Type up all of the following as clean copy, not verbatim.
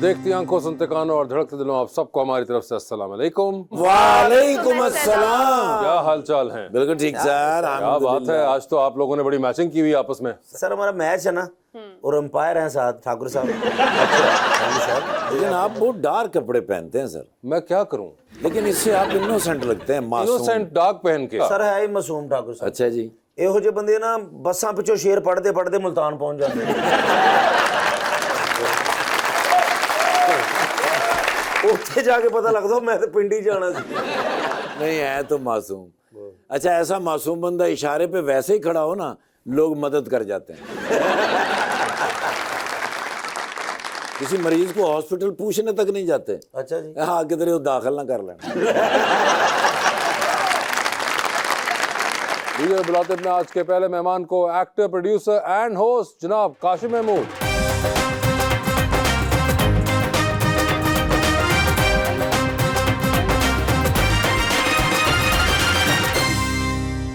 देखती आंखों, सुनते कानों और धड़कते दिलों, आप सबको हमारी तरफ से अस्सलाम वालेकुम। वालेकुम अस्सलाम। क्या हाल चाल है? बिल्कुल ठीक सर। क्या बात है, आज तो आप लोगों ने बड़ी मैचिंग की हुई आपस में। सर हमारा मैच है ना, और अंपायर हैं साथ ठाकुर साहब। लेकिन आप बहुत डार्क कपड़े पहनते हैं सर, मैं क्या करूं? लेकिन इससे आप इनोसेंट लगते हैं, मासूम। इनोसेंट डार्क पहन के। सर है ही मासूम ठाकुर साहब। अच्छा जी। ਇਹੋ ਜਿਹੇ ਬੰਦੇ ਨਾ ਬੱਸਾਂ ਪਿੱਛੋਂ ਸ਼ੇਰ ਪੜਦੇ ਪੜਦੇ ਮੁਲਤਾਨ ਪਹੁੰਚ ਜਾਂਦੇ ਨੇ। ਉੱਥੇ ਜਾ ਕੇ ਪਤਾ ਲੱਗਦਾ ਮੈਂ ਤੇ ਪਿੰਡ ਹੀ ਜਾਣਾ ਸੀ। नहीं है तो मासूम। अच्छा, ऐसा मासूम बंदा इशारे पे वैसे ही खड़ा हो ना, लोग मदद कर जाते हैं। किसी मरीज को हॉस्पिटल पूछने तक नहीं जाते। अच्छा जी। हाँ, किधर दाखिल ना कर लेना। बुलाते अपने आज के पहले मेहमान को, एक्टर, प्रोड्यूसर एंड होस्ट जनाब काशिम महमूद।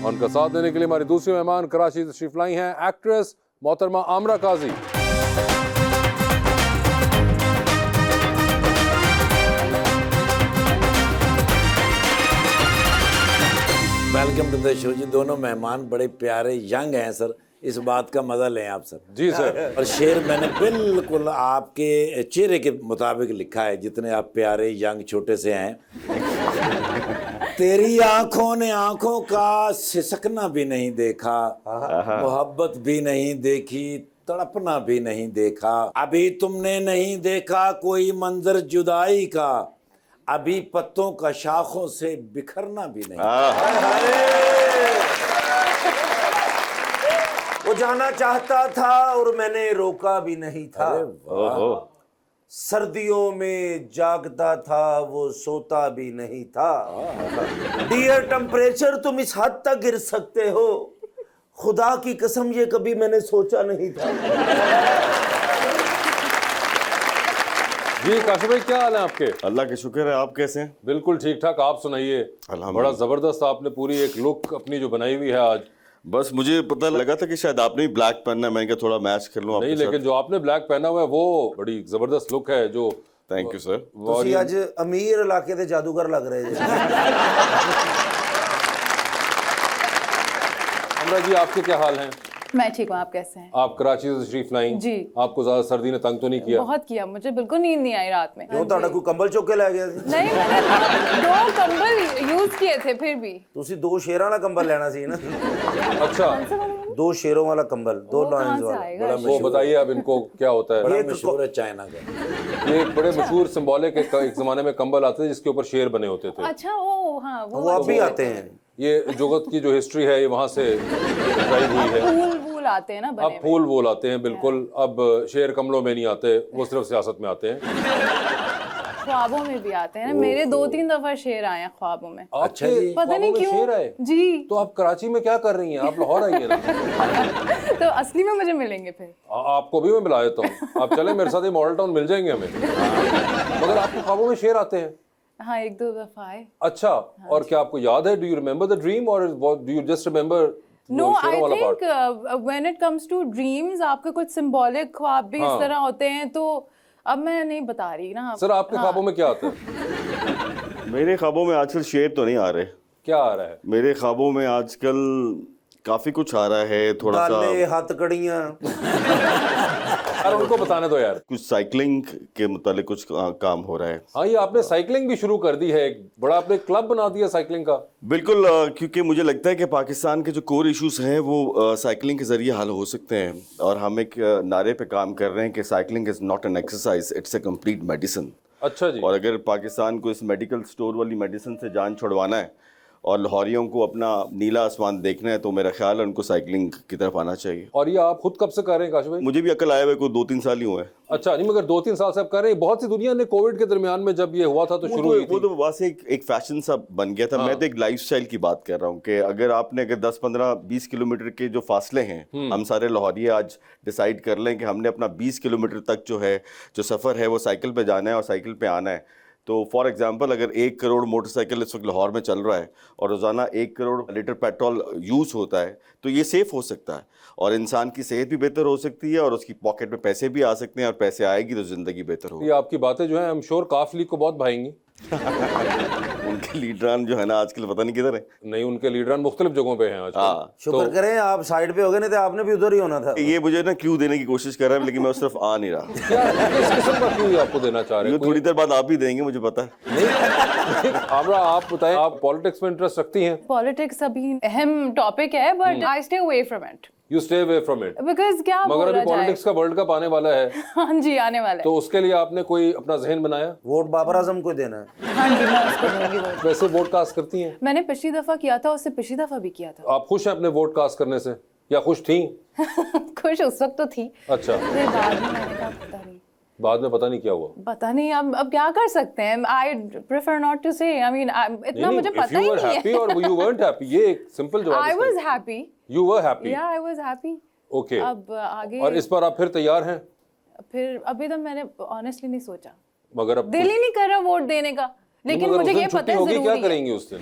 उनका साथ देने के लिए हमारी दूसरी मेहमान कराची से तशरीफ लाई हैं एक्ट्रेस मोहतरमा आमरा काजी। वेलकम टू द शो जी। दोनों मेहमान बड़े प्यारे यंग हैं सर, इस बात का मजा लें आप सर। जी सर। और शेर मैंने बिल्कुल आपके चेहरे के मुताबिक लिखा है, जितने आप प्यारे यंग छोटे से हैं। तेरी आंखों ने आंखों का सिसकना भी नहीं देखा, मोहब्बत भी नहीं देखी, तड़पना भी नहीं देखा, अभी तुमने नहीं देखा कोई मंजर जुदाई का, अभी पत्तों का शाखों से बिखरना भी नहीं। वो जाना चाहता था और मैंने रोका भी नहीं था। सर्दियों में जागता था वो सोता भी नहीं था। डियर टेम्परेचर तुम इस हद तक गिर सकते हो, खुदा की कसम ये कभी मैंने सोचा नहीं था। जी काशिम भाई, क्या हाल है आपके? अल्लाह के शुक्र है, आप कैसे हैं? बिल्कुल ठीक ठाक, आप सुनाइए। बड़ा जबरदस्त आपने पूरी एक लुक अपनी जो बनाई हुई है आज। बस मुझे पता लगा था कि शायद आपने भी ब्लैक पहनना है, मैंने कहा थोड़ा मैच कर लूं आपके नहीं, लेकिन जो आपने ब्लैक पहना हुआ है वो बड़ी जबरदस्त लुक है। जो थैंक यू सर। ਤੁਸੀਂ ਅੱਜ ਅਮੀਰ ਇਲਾਕੇ ਦੇ ਜਾਦੂਗਰ ਲੱਗ ਰਹੇ ਜੀ। अमरा जी, आपके क्या हाल हैं? मैं ठीक हूँ, आप कैसे हैं? आप कराची से तशरीफ लाई जी। आपको ज्यादा सर्दी ने तंग तो नहीं किया? बहुत किया, मुझे बिल्कुल नींद नहीं आई रात में। ਕਿਉਂ ਤੁਹਾਡਾ ਕੋਈ ਕੰਬਲ ਚੁੱਕ ਕੇ ਲੈ ਗਿਆ ਸੀ? नहीं, मैंने 2 कंबल यूज किए थे फिर भी। ਤੁਸੀਂ 2 ਸ਼ੇਰਾਂ ਵਾਲਾ ਕੰਬਲ ਲੈਣਾ ਸੀ ਨਾ। अच्छा, 2 शेरों वाला कंबल, 2 वो कहाँ लॉयंस से वाला। आएगा? वो बताइए अब इनको क्या होता है। बड़ा ये तो मशहूर है चाइना का। ये एक बड़े मशहूर सिंबॉलिक एक जमाने में कंबल आते थे जिसके ऊपर शेर बने होते थे। अच्छा, वो हाँ वो अब भी आते हैं। ये जुगत की जो हिस्ट्री है ये वहाँ से ड्राइव हुई है। फूल वूल आते हैं ना बने अब फूल वूल आते हैं, बिल्कुल। अब शेर कमलों में नहीं आते, वो सिर्फ सियासत में आते हैं। ख्वाबों में भी आते हैं ना। मेरे 2-3 दफा शेर आए हैं ख्वाबों में। अच्छा जी। पता नहीं क्यों। शेर आए? जी। तो आप कराची में क्या कर रही हैं? आप लाहौर आई हैं ना। तो असली में मुझे मिलेंगे फिर। आपको भी मैं मिला देता हूँ, आप चले मेरे साथ, ही मॉडल टाउन मिल जाएंगे हमें। मगर आपके ख्वाबों में शेर आते हैं? हाँ, 1-2 दफा आए। अच्छा, और क्या आपको याद है? Do you remember the dream और do you just remember No, I think when it comes to dreams, आपके कुछ symbolic ख्वाब भी इस तरह होते हैं, तो अब मैं नहीं बता रही ना। सर, आपके ख्वाबों में क्या आता है? मेरे ख्वाबों में आजकल शेर तो नहीं आ रहे। क्या आ रहा है? मेरे ख्वाबों में आजकल काफी कुछ आ रहा है, थोड़ा डाले सा हथकड़ियां। अरे उनको बताने दो यार। कुछ साइकिलिंग के मुतालिक कुछ काम हो रहा है। हाँ, ये आपने साइकिलिंग भी शुरू कर दी है, एक बड़ा आपने क्लब बना दिया साइकिलिंग का। बिल्कुल, क्योंकि मुझे लगता है कि पाकिस्तान के जो कोर इश्यूज हैं वो साइकिलिंग के जरिए हल हो सकते हैं, और हम एक नारे पे काम कर रहे हैं कि cycling is not an exercise, it's a complete medicine. अच्छा जी। और अगर पाकिस्तान को इस मेडिकल स्टोर वाली मेडिसिन से जान छुड़वाना है और लाहौरियों को अपना नीला आसमान देखना है, तो मेरा ख्याल है उनको साइकिलिंग की तरफ आना चाहिए। और ये आप खुद कब से कर रहे हैं काशिफ भाई? मुझे भी अकल आया हुआ को 2-3 साल ही हुए हैं। अच्छा, नहीं मगर 2-3 साल से आप कर रहे हैं। बहुत सी दुनिया ने कोविड के दरमियान में जब ये हुआ था तो शुरू हुई वो थी। तो वहाँ से एक फैशन सा बन गया था। मैं तो एक लाइफस्टाइल की बात कर रहा हूँ कि अगर 10-15-20 किलोमीटर के जो फासले हैं, हम सारे लाहौरी आज डिसाइड कर लें कि हमने अपना 20 किलोमीटर तक जो है जो सफ़र है वो साइकिल पे जाना है और साइकिल पे आना है, तो फॉर एग्जांपल अगर 1 करोड़ मोटरसाइकिल इस वक्त लाहौर में चल रहा है और रोज़ाना 1 करोड़ लीटर पेट्रोल यूज़ होता है, तो ये सेफ़ हो सकता है और इंसान की सेहत भी बेहतर हो सकती है और उसकी पॉकेट में पैसे भी आ सकते हैं और पैसे आएगी तो ज़िंदगी बेहतर होगी। ये आपकी बातें जो है I am sure calf league को बहुत भाएंगी। उनके लीडरान जो है ना आजकल पता नहीं किधर है। नहीं, उनके लीडरान मुख्तलिफ जगहों पे हैं आजकल। हाँ, शुक्र करें आप साइड पे हो गए, नहीं तो आपने भी उधर ही होना था। ये मुझे ना क्यों देने की कोशिश कर रहा है लेकिन मैं उस तरफ आ नहीं रहा। क्या किस किस्म का क्यों आपको देना चाह रहे ये हैं? थोड़ी देर बाद आप ही देंगे, मुझे पता है। आमरा, आप बताएं, आप पॉलिटिक्स में इंटरेस्ट रखती हैं? पॉलिटिक्स अभी अहम टॉपिक है, but I stay away from it you stay away from it. Because क्या मगर बोला अभी जाए। पॉलिटिक्स का वर्ल्ड कप आने वाला है, हाँ जी, आने वाला है। तो उसके लिए आपने कोई अपना जहन बनाया? वोट बाबर आजम को देना है। हाँ जी, मैं उसको दूंगी वोट। वैसे वोट कास्ट करती हैं? मैंने पिछली दफा किया था, उससे पिछली दफा भी किया था। आप खुश हैं अपने वोट कास्ट करने से या खुश थी? खुश उस वक्त तो थी, अच्छा, फिर बाद में मैंने कहा पता नहीं, बाद में पता नहीं क्या हुआ। पता नहीं अब क्या कर सकते हैं। आई प्रेफर नॉट टू से, आई मीन इतना मुझे पता ही नहीं हैप्पी है। और यू weren't happy, ये एक सिंपल जवाब आई है वाज इसका। Happy, You were happy। या आई वाज हैप्पी। ओके, अब आगे और इस पर आप फिर तैयार हैं? फिर अभी तो मैंने ऑनेस्टली नहीं सोचा, मगर अब दिल ही नहीं कर रहा वोट देने का, लेकिन मगर मुझे उस दिन ये छुट्टी पता है होगी, क्या जरूरी है। करेंगी उस दिन?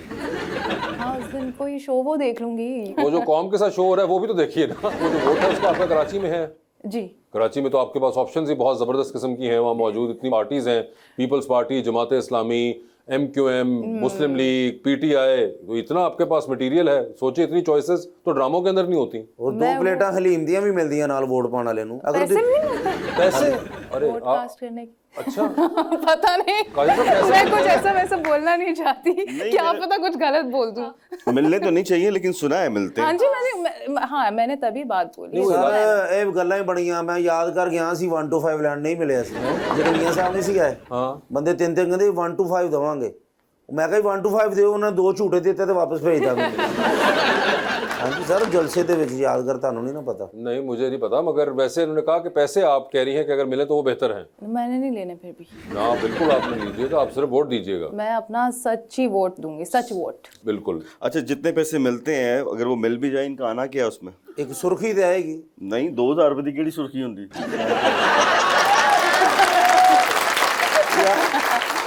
हाँ, उस दिन कोई शो वो देख लूंगी। वो जो कौम के साथ शो हो रहा है वो भी तो देखिए ना। वो जो वोट है उसका आपका कराची में है। जी, कराची में तो आपके पास ऑप्शंस ही बहुत ज़बरदस्त किस्म की हैं, वहाँ मौजूद इतनी पार्टीज़ हैं, peoples party, Jamaat Islami, MQM, मुस्लिम लीग, PTI, तो इतना आपके पास मटेरियल है। सोचिए, इतनी चॉइसेस तो ड्रामों के अंदर नहीं होती। और 2 प्लेटा हलीम दियां भी मिलती हैं नाल वोट पाने वाले नूं। अगर पैसे भी नहीं मिलते पैसे? अरे वोट कास्ट करने की। अच्छा, पता नहीं, काजी साहब, पैसे मैं कुछ ऐसा वैसा बोलना नहीं चाहती, क्या पता कुछ गलत बोल दूं। मिलने तो नहीं चाहिए लेकिन सुना है मिलते हाँ हैं। जी, मैंने तभी बात बोली। सर ਇਹ ਗੱਲਾਂ ਹੀ ਬਣੀਆਂ, ਮੈਂ ਯਾਦ ਕਰ ਗਿਆ ਸੀ 1 to 5 ਲੈਂਡ ਨਹੀਂ ਮਿਲਿਆ ਸੀ ਜਦੋਂ ਮੀਆਂ ਸਾਹਿਬ ਨਹੀਂ ਸੀ ਗਏ। ਹਾਂ, ਬੰਦੇ ਤਿੰਨ ਤਿੰਨ ਕਹਿੰਦੇ 1 to 5 ਦਵਾਂਗੇ। ਮੈਂ ਕਿਹਾ 1 to 5 ਦਿਓ, ਉਹਨਾਂ 2 ਝੂਟੇ ਦਿੱਤੇ ਤੇ ਵਾਪਸ ਭੇਜਦਾ ਮੈਨੂੰ। ਹਾਂਜੀ ਸਰ, ਜਲਸੇ ਦੇ ਵਿੱਚ ਯਾਦ ਕਰ, ਤੁਹਾਨੂੰ नहीं ना पता। नहीं मुझे नहीं पता, मगर वैसे उन्होंने कहा कि पैसे आप कह रही हैं कि अगर मिले तो वो बेहतर हैं। मैंने नहीं लेने फिर भी, ना बिल्कुल आप नहीं लीजिएगा, आप सिर्फ वोट दीजिएगा। मैं अपना सच्ची वोट दूंगी, सच वोट। बिल्कुल। अच्छा, जितने पैसे मिलते हैं अगर वो मिल भी जाए, इनका आना क्या है उसमें? ਇੱਕ ਸੁਰਖੀ ਤੇ ਆਏਗੀ। नहीं, 2000 रुपए की केड़ी सुर्खी होंदी?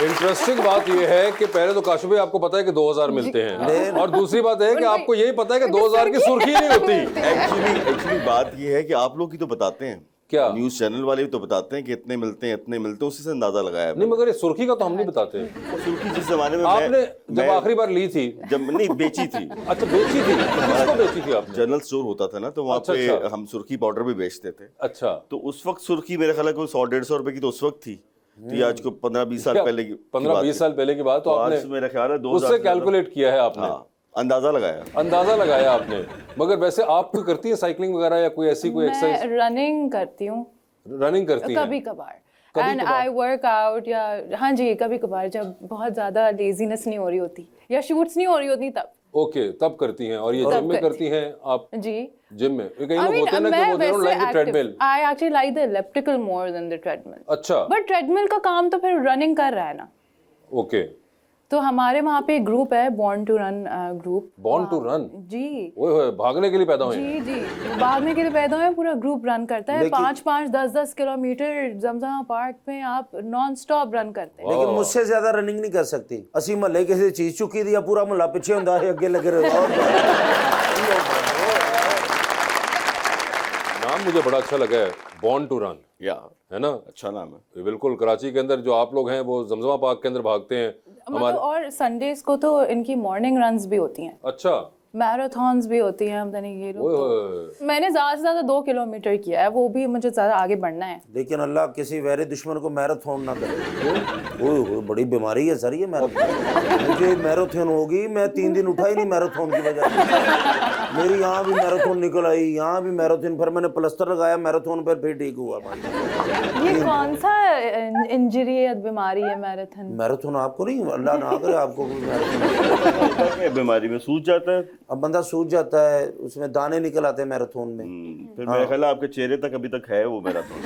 इंटरेस्टिंग बात यह है कि पहले तो काशिफ भाई आपको पता है कि 2000 मिलते हैं, और दूसरी बात है कि आपको यही पता है कि 2000 की सुर्खी नहीं होती। एक्चुअली बात ये है कि आप लोग ही तो बताते हैं, क्या? न्यूज़ चैनल वाले भी तो बताते हैं कि इतने मिलते हैं, इतने मिलते हैं, उसी से अंदाजा लगाया नहीं, मगर ये सुर्खी का तो हम नहीं बताते। सुर्खी जिस जमाने में आपने जब आखिरी बार ली थी, जब नहीं बेची थी, अच्छा बेची थी, किसको बेची थी आपने? जनरल स्टोर होता था ना, तो वहाँ अच्छा, पे अच्छा। हम सुर्खी पाउडर भी बेचते थे। अच्छा, तो उस वक्त सुर्खी मेरे ख्याल है कोई 100-150 रुपए की तो उस वक्त थी। तो ये आज को 15-20 साल पहले की 15-20 साल पहले की बात, तो आज आपने मेरा ख्याल है 2000 उससे कैलकुलेट किया है आपने। हाँ, अंदाजा लगाया। अंदाजा लगाया आपने। मगर वैसे आप कोई करती हैं साइकिलिंग वगैरह या कोई ऐसी कोई एक्सरसाइज? मैं रनिंग करती हूँ रनिंग करती हैं? कभी कभार, एंड आई वर्क आउट, या हाँ जी कभी कभार जब बहुत ज्यादा लेजीनेस नहीं हो रही होती या शूट्स नहीं हो रही होती तब। ओके, तब करती हैं। और ये जिम में करती हैं आप? जी, जिम में कई लोग होते हैं ना कि वो they don't like the treadmill. I actually like the elliptical more than the treadmill. अच्छा, बट ट्रेडमिल का काम तो फिर रनिंग कर रहा है ना। ओके। तो हमारे वहाँ पे एक ग्रुप है, born to run group. Born to run? जी, ओए होए, भागने के लिए पैदा हुए हैं। जी जी, भागने के लिए पैदा हुए, पूरा ग्रुप रन करता है। 5-5, 10-10 किलोमीटर जमजमा पार्क में आप नॉन स्टॉप रन करते हैं। लेकिन मुझसे ज्यादा रनिंग नहीं कर सकती। ਅਸੀਂ ਮਹੱਲੇ ਕਿਸੇ ਦੀ ਚੀਜ਼ ਚੁੱਕੀ ਦੀ ਆ, ਪੂਰਾ ਮਹੱਲਾ ਪਿੱਛੇ ਹੁੰਦਾ ਹੈ, ਅੱਗੇ ਲੱਗੇ ਰਹੋ। नाम मुझे बड़ा अच्छा लगा है, बॉर्न टू रन, या है ना? अच्छा नाम है। ये बिल्कुल कराची के अंदर जो आप लोग हैं वो जमजमा पार्क के अंदर भागते हैं मतलब, और संडेज को तो इनकी मॉर्निंग रन्स भी होती हैं, अच्छा, मैराथन्स भी होती हैं। पता नहीं ये ओए लोग होए। मैंने ज्यादा से ज्यादा 2 किलोमीटर किया है, वो भी मुझे ज्यादा आगे बढ़ना है। लेकिन अल्लाह किसी वैरी दुश्मन को मैराथन ना करे। ओए होए, बड़ी बीमारी है सर ये मैराथन। मुझे मैराथन होगी, मैं 3 दिन उठा ही नहीं मैराथन की वजह से। मेरी यहाँ भी मैराथन निकल आई, यहाँ भी मैराथन, फिर मैंने प्लास्टर लगाया मैराथन पर, फिर ठीक हुआ। ये कौन सा इंजरी या बीमारी है मैराथन? मैराथन आपको नहीं, अल्लाह ना करे आपको कोई मैराथन। बीमारी में सूज जाता है। अब बंदा सूज जाता है, उसमें दाने निकल आते हैं मैराथन में। फिर मेरा ख्याल है आपके चेहरे तक अभी तक है वो मैराथन।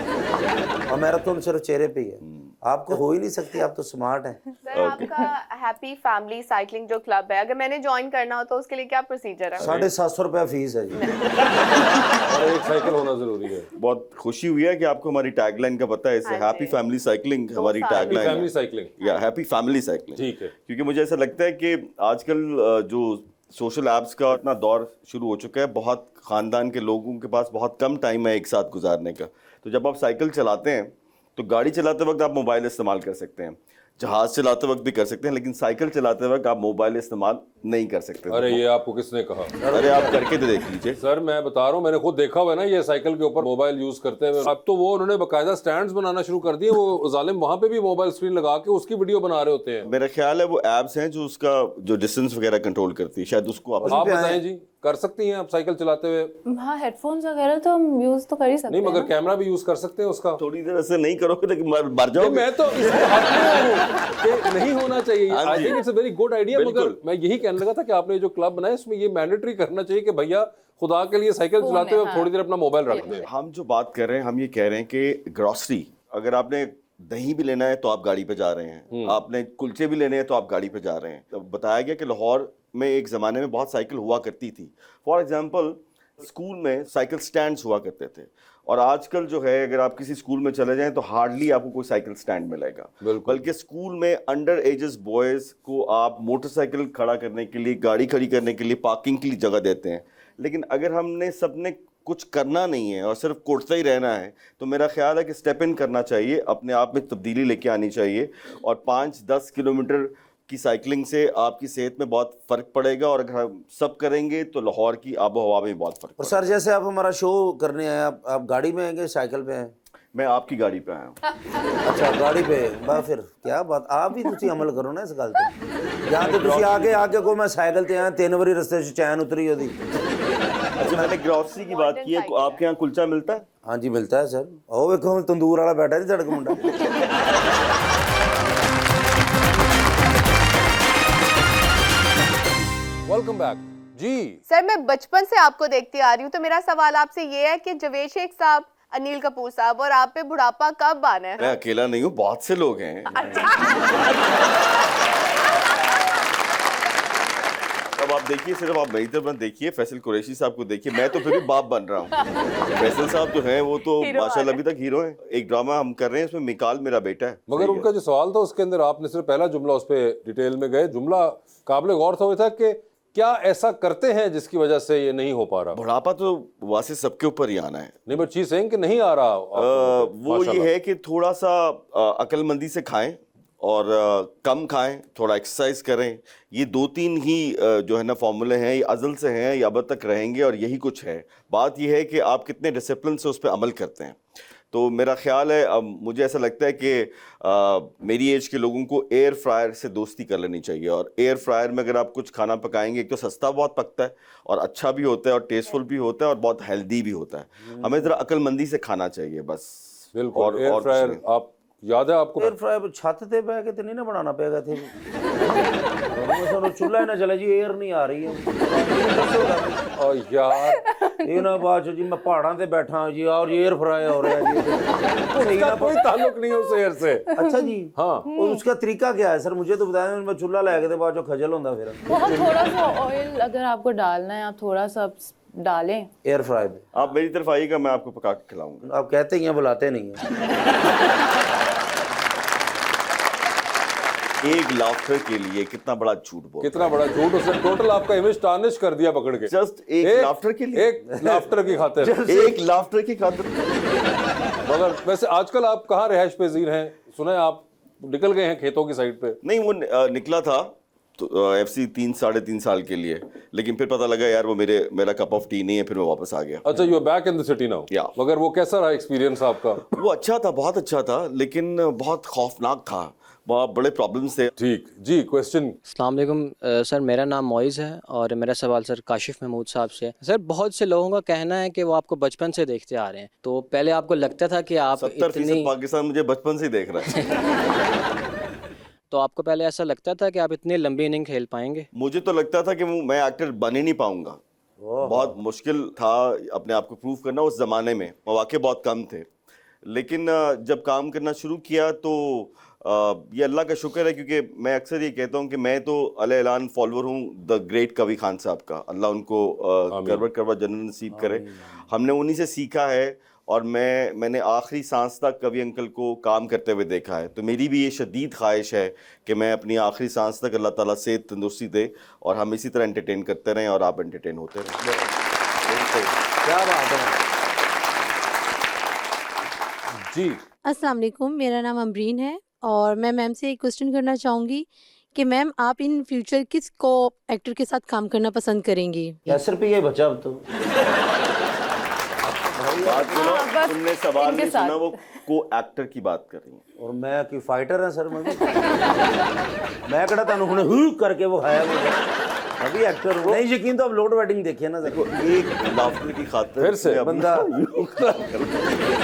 और मैराथन सिर्फ चेहरे पे ही है। आपको हो ही नहीं सकती, आप तो स्मार्ट हैं। सर आपका हैप्पी फैमिली साइकिलिंग जो क्लब है, अगर मैंने ज्वाइन करना हो तो उसके लिए क्या प्रोसीजर है? 750 रुपया फीस है जी। और एक साइकिल होना जरूरी है। बहुत खुशी हुई है कि आपको हमारी टैगलाइन का पता है। इससे हाँ हैप्पी जी। फैमिली साइकिलिंग हमारी साल। टैगलाइन फैमिली है, साइकिलिंग, या हैप्पी फैमिली साइकिलिंग। ठीक है। क्योंकि मुझे ऐसा लगता है कि आजकल जो सोशल एप्स का इतना दौर शुरू हो चुका है, बहुत खानदान के लोगों के पास बहुत कम टाइम है एक साथ गुजारने का। तो जब आप साइकिल चलाते हैं तो गाड़ी चलाते वक्त आप मोबाइल इस्तेमाल कर सकते हैं, जहाज चलाते वक्त भी कर सकते हैं, लेकिन साइकिल चलाते वक्त आप मोबाइल इस्तेमाल नहीं कर सकते। अरे ये आपको किसने कहा? अरे आप करके तो देख लीजिए। सर मैं बता रहा हूँ, मैंने खुद देखा हुआ है ना ये साइकिल के ऊपर मोबाइल यूज करते हुए। अब तो वो उन्होंने बकायदा स्टैंड्स बनाना शुरू कर दिए, वो जालिम वहां पे भी मोबाइल स्क्रीन लगा के उसकी वीडियो बना रहे होते हैं। मेरा ख्याल है वो एप्स हैं जो उसका जो डिस्टेंस वगैरह कंट्रोल करती है, शायद उसको आप आप बताएं जी, कर सकती हैं आप साइकिल चलाते हुए? हाँ, हेडफोन्स वगैरह तो हम यूज तो कर ही सकते नहीं हैं मगर ना। कैमरा भी यूज कर सकते हैं उसका। थोड़ी देर ऐसे नहीं करोगे लेकिन मर ये जाओगे। मैं तो इसके हक में हूँ कि नहीं होना चाहिए। हाँ आई जी। Think it's a very good idea. मगर बिल्कुल। मैं यही कहने लगा था कि आपने जो क्लब बनाया इसमें ये मैंडेटरी करना चाहिए कि भैया खुदा के लिए साइकिल फोन चलाते है, हुए हाँ। थोड़ी देर अपना मोबाइल रख दें। हम जो बात कर रहे हैं, हम ये कह रहे हैं कि ग्रोसरी, अगर आपने दही भी लेना है तो आप गाड़ी पे जा रहे हैं, आपने कुलचे भी लेने हैं तो आप गाड़ी पे जा रहे हैं। तो बताया गया कि लाहौर में एक ज़माने में बहुत साइकिल हुआ करती थी। फॉर एग्जांपल स्कूल में साइकिल स्टैंड्स हुआ करते थे, और आजकल जो है अगर आप किसी स्कूल में चले जाएं तो हार्डली आपको कोई साइकिल स्टैंड मिलेगा। बिल्कुल। बल्कि स्कूल में अंडर एजेस बॉयज़ को आप मोटरसाइकिल खड़ा करने के लिए, गाड़ी खड़ी करने के लिए, पार्किंग के लिए जगह देते हैं। लेकिन अगर हमने सबने कुछ करना नहीं है और सिर्फ कोटता ही रहना है, तो मेरा ख्याल है कि स्टेप इन करना चाहिए, अपने आप में तब्दीली लेके आनी चाहिए। और 5-10 किलोमीटर की साइकिलिंग से आपकी सेहत में बहुत फ़र्क पड़ेगा, और अगर हम सब करेंगे तो लाहौर की आबो हवा में बहुत फ़र्क और पड़ेगा। सर जैसे आप हमारा शो करने आए, आप गाड़ी में आएंगे साइकिल पे हैं? मैं आपकी गाड़ी पे आया हूँ। अच्छा गाड़ी पे बा, फिर क्या बात, आप भी तुसी अमल करो ना इस गल ते। ਜਾਂ ਤੇ ਤੁਸੀਂ आगे को मैं साइकिल ते आया 3 ਵਾਰੀ रस्ते च चैन उतरी ओदी। अच्छा, मैंने ग्रॉसरी की बात की है, आपके यहाँ कुलचा मिलता है? हाँ जी मिलता है सर। ओ वेखो तंदूर वाला बैठा जी सड़क मुंडा। वेलकम बैक जी। सर मैं बचपन से आपको देखती आ रही हूँ, तो मेरा सवाल आपसे ये है कि जावेद शेख साहब, अनिल कपूर साहब और आप पे बुढ़ापा कब आना है? मैं अकेला नहीं हूँ, बहुत से लोग हैं। अब आप देखिए, सिर्फ आप मेरी तरफ मत देखिए, फैसल कुरैशी साहब को देखिए, मैं तो फिर भी बाप बन रहा हूँ। फैसल साहब जो हैं वो तो हीरो माशाल्लाह अभी तक हीरो हैं। एक ड्रामा हम कर रहे हैं, इसमें मिकाल मेरा बेटा है। मगर उनका जो सवाल था उसके अंदर आपने सिर्फ पहला जुमला उस पर डिटेल में गए। जुमला काबिल गौर था वो था कि क्या ऐसा करते हैं जिसकी वजह से ये नहीं हो पा रहा? बुढ़ापा तो वासे सबके ऊपर ही आना है। नहीं बट चीज सेइंग कि नहीं आ रहा आपको? वो ये है कि थोड़ा सा अक्लमंदी से खाएं और कम खाएं, थोड़ा एक्सरसाइज करें। ये 2-3 ही जो है ना फॉर्मूले हैं, ये अज़ल से हैं, ये अब तक रहेंगे, और यही कुछ है। बात ये है कि आप कितने डिसिप्लिन से उस पर अमल करते हैं। तो मेरा ख्याल है, अब मुझे ऐसा लगता है कि मेरी एज के लोगों को एयर फ्रायर से दोस्ती कर लेनी चाहिए। और एयर फ्रायर में अगर आप कुछ खाना पकाएंगे, एक तो सस्ता बहुत पकता है और अच्छा भी होता है और टेस्टफुल भी होता है और बहुत हेल्दी भी होता है। हमें ज़रा अक्लमंदी से खाना चाहिए बस। बिल्कुल। एयर कुछ फ्रायर नहीं। आप याद है आपको? एयर फ्रायर छत ते बह के तो नहीं ना बनाना पेगा थे। चूल्हा ही ना चले जी, एयर नहीं आ रही है। और यार ये ना बात जी, मैं पहाड़ों ते बैठा हूं जी और एयर फ्रायर हो रहा है जी। उसका कोई ताल्लुक नहीं है उस एयर से। अच्छा जी। हाँ। और उसका तरीका क्या है सर, मुझे तो बताया। मैं चूल्हा लेके ते बाद जो खजल होता फिर बहुत थोड़ा सा ऑयल अगर आपको डालना है, आप थोड़ा सा डालें एयर फ्रायर पे। आप मेरी तरफ आइएगा, मैं आपको पका के खिलाऊंगा। आप कहते ही हैं, बुलाते नहीं हैं। एक लाफ्टर के लिए कितना बड़ा झूठ बोल। कितना बड़ा झूठ! उसने टोटल आपका इमेज टार्निश कर दिया पकड़ के। जस्ट एक लाफ्टर के लिए, एक लाफ्टर की खातिर। एक लाफ्टर की खातिर। मगर वैसे आजकल आप कहाँ रिहाइश पजीर हैं? सुना है आप निकल गए हैं खेतों की साइड पे। नहीं, वो निकला था तो FC 3-3.5 साल के लिए, लेकिन फिर पता लगा यार वो मेरा कप ऑफ टी नहीं है, फिर मैं वापस आ गया। अच्छा, you are back in the city now. Yeah. मगर वो कैसा रहा एक्सपीरियंस आपका? वो अच्छा था, बहुत अच्छा था, लेकिन बहुत खौफनाक था, बहुत बड़े प्रॉब्लम्स थे। ठीक जी। क्वेश्चन। अस्सलाम वालेकुम सर, मेरा नाम मोइज़ है और मेरा सवाल सर काशिफ महमूद साहब से। सर बहुत से लोगों का कहना है कि वो आपको बचपन से देखते आ रहे हैं, तो पहले आपको लगता था कि आप 70% इतनी पाकिस्तान मुझे बचपन से ही देख रहा है। तो आपको पहले ऐसा लगता था कि आप इतनी लंबी इनिंग खेल पाएंगे? मुझे तो लगता था कि मैं एक्टर बन ही नहीं पाऊंगा। बहुत मुश्किल था अपने आप को प्रूव करना उस जमाने में, मौके बहुत कम थे। लेकिन जब काम करना शुरू किया तो ये अल्लाह का शुक्र है, क्योंकि मैं अक्सर ये कहता हूँ कि मैं तो अले ऐलान फॉलोअर हूँ द ग्रेट कवि खान साहब का। अल्लाह उनको करवट करवट जन्नत नसीब करे। हमने उन्हीं से सीखा है और मैंने आखिरी सांस तक कवि अंकल को काम करते हुए देखा है। तो मेरी भी ये शदीद ख्वाहिश है कि मैं अपनी आखिरी सांस तक अल्लाह ताला सेहत तंदुरुस्ती दे और हम इसी तरह एंटरटेन करते रहें और आप एंटरटेन होते रहें। क्या बात है जी। अस्सलाम वालेकुम, मेरा नाम अमरीन है और मैं मैम से एक क्वेश्चन करना चाहूँगी कि मैम आप इन फ्यूचर किस को एक्टर के साथ काम करना पसंद करेंगी? 10 रुपये बचा अब तो। बात सुनो, बस तुमने सवाल इनके नहीं सुना, साथ। वो को एक्टर की बात कर रही हैं। और मैं की फाइटर है सर, मैं कड़ा तानू हुणे हू करके वो खाया मुझे, अभी एक्टर हूँ। नहीं यकीन तो अब लोड वेडिंग देखिए ना सर। एक लाफ्टर की खातिर फिर से उसने बंदा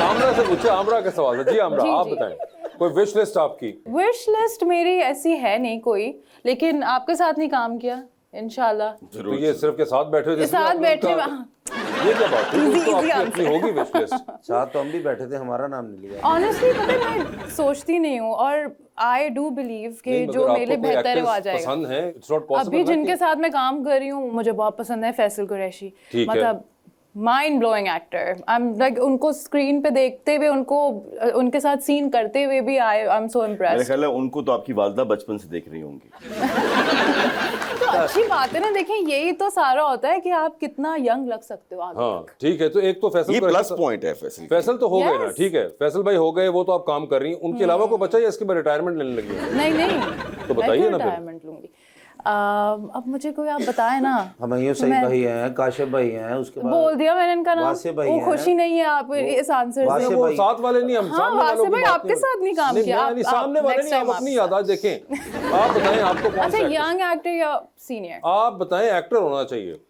आमरा से पूछे, आमरा का सवाल है। जी आमरा, जी, आप जी। बताएं कोई विश लिस्ट आपकी। विश लिस्ट मेरी ऐसी है नहीं कोई, लेकिन आपके साथ नहीं काम किया इंशाल्लाह। तो ये सिर्फ के साथ बैठे थे, साथ बैठे ये क्या बात है? Easy, तो easy आपकी अपनी answer। होगी विश लिस्ट। साथ तो हम भी बैठे थे, हमारा नाम नहीं लिया। ऑनेस्टली पता है मैं सोचती नहीं हूँ और आई डू बिलीव कि नहीं, जो मगर मेरे लिए आपको कोई बेहतर है वो आ actors जाएगा। पसंद है, it's not possible अभी ना जिनके कि- साथ मैं काम कर रही हूँ मुझे बहुत पसंद है फैसल कुरैशी। ठीक है। मतलब mind blowing actor. I am like उनको स्क्रीन पे देखते हुए, उनको उनके साथ सीन करते हुए भी आई एम सो मेरे इम्प्रेस्ड। ख्याल है उनको तो आपकी वालदा बचपन से देख रही होंगी। तो अच्छी बात है ना, देखिए यही तो सारा होता है कि आप कितना यंग लग सकते हो आगे हाँ तक। ठीक है, तो एक तो फैसल ये को प्लस ऐसा- पॉइंट है फैसल। फैसल तो हो गए ना, Yes। ठीक है, फैसल भाई हो गए, वो तो आप काम कर रही हैं। उनके अलावा कोई बचा या इसके बाद रिटायरमेंट लेने लगी हैं? नहीं नहीं, तो बताइए ना फिर। रिटायरमेंट लूंगी। अब मुझे कोई आप बताएं ना। हमायूं सही मैं- भाई हैं, काशिफ भाई हैं, उसके बाद बोल दिया मैंने इनका नाम। वासे भाई वो हैं। खुशी नहीं है आप इस आंसर वासे से। वो भाई। साथ वाले नहीं, हम हाँ, सामने वालों वासे की भाई बात आपके साथ नहीं काम किया, मैं आप- नहीं, सामने आप वाले next नहीं, आप time अपनी आपके यादाश्त देखें। आप बताएं आपको कौन सा अच्छा, actor- यंग एक्टर या सीनियर? आप बताएं एक्टर होना चाहिए।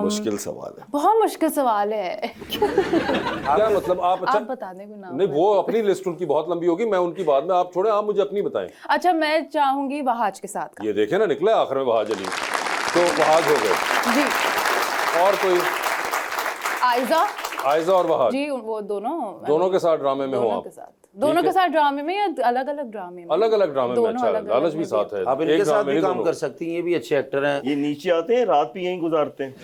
मुश्किल सवाल है। बहुत मुश्किल सवाल है। क्या मतलब आप अच्छा आप बता दें कोई नाम। नहीं, वो अपनी लिस्ट उनकी बहुत लंबी होगी, मैं उनकी बाद में, आप छोड़े, आप मुझे अपनी बताएं। अच्छा, मैं चाहूंगी वहाज के साथ का। ये देखे ना, निकला आखिर में वहाज अली, तो वहाज हो गए। जी। और कोई? आयजा आयजा और वहाज जी, वो दोनों के साथ ड्रामे में हो दोनों आप? के साथ, दोनों के साथ ड्रामे में या अलग अलग ड्रामे में? अलग अलग ड्रामे में। दोनों अच्छा, अलग-अलग लालच में भी साथ है। आप एक इनके साथ ड्रामे भी नहीं, काम दोनों। कर सकती हैं, ये भी अच्छे एक्टर हैं। ये नीचे आते हैं, रात भी यहीं गुजारते हैं।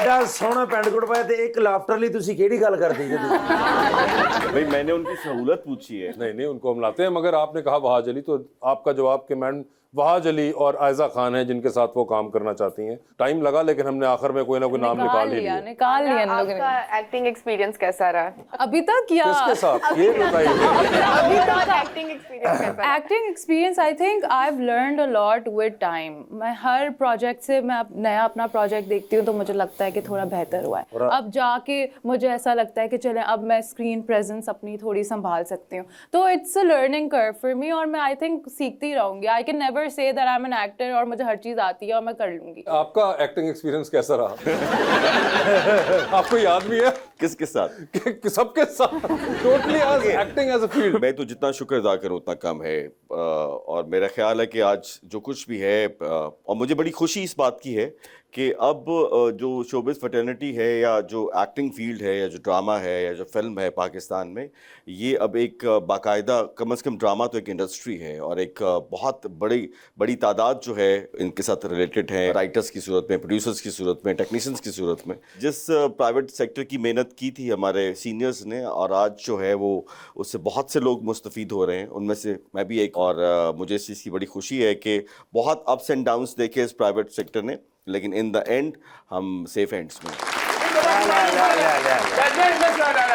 यार सोना पैंट कोट पाया ते एक लाफ्टर ली तुसी केड़ी गल करदी जे भाई मैंने उनकी सहूलत पूछी है। नहीं नहीं, उनको हम लाते हैं, मगर आपने कहा वहाज अली, तो आपका जवाब कि मैडम वहाज अली और आयजा खान है जिनके साथ वो काम करना चाहती हैं। टाइम लगा, लेकिन हमने आखिर में कोई ना कोई नाम निकाल ही लिया। निकाल लिया इन लोगों ने। आपका एक्टिंग एक्सपीरियंस कैसा रहा? अभी तक किया। किसके साथ ये बताइए। अभी तक एक्टिंग एक्सपीरियंस कैसा रहा? Acting experience I think I have learned a lot with time. मैं हर प्रोजेक्ट से, मैं नया अपना प्रोजेक्ट देखती हूँ तो मुझे लगता है कि थोड़ा बेहतर हुआ है। अब जाके मुझे ऐसा लगता है कि चलें अब मैं स्क्रीन प्रेजेंस अपनी थोड़ी संभाल सकती हूँ। तो it's a learning curve for me और मैं आई थिंक सीखती रहूँगी। I can never say that I am an actor और मुझे हर चीज़ आती है और मैं कर लूँगी। आपका एक्टिंग एक्सपीरियंस कैसा रहा? आपको याद भी है? किसके साथ? सबके साथ, totally as acting as a field. मैं तो जितना शुक्र अदा करूं उतना कम है। और मेरा ख्याल है कि आज जो कुछ भी है, और मुझे बड़ी खुशी इस बात की है कि अब जो शोबिज़ फ्रेटर्निटी है या जो एक्टिंग फील्ड है या जो ड्रामा है या जो फिल्म है पाकिस्तान में, ये अब एक बाकायदा, कम से कम ड्रामा तो एक इंडस्ट्री है और एक बहुत बड़ी तादाद जो है इनके साथ रिलेटेड है, राइटर्स की सूरत में, प्रोड्यूसर्स की सूरत में, टेक्नीशियंस की सूरत में। जिस प्राइवेट सेक्टर की मेहनत की थी हमारे सीनियर्स ने, और आज जो है वो उससे बहुत से लोग मुस्तफ़ीद हो रहे हैं, उनमें से मैं भी एक। और मुझे इस चीज़ की बड़ी खुशी है कि बहुत अप्स एंड डाउन्स देखे इस प्राइवेट सेक्टर ने, लेकिन इन द एंड हम सेफ हैंड्स में।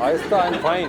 आहिस्ता, I am fine,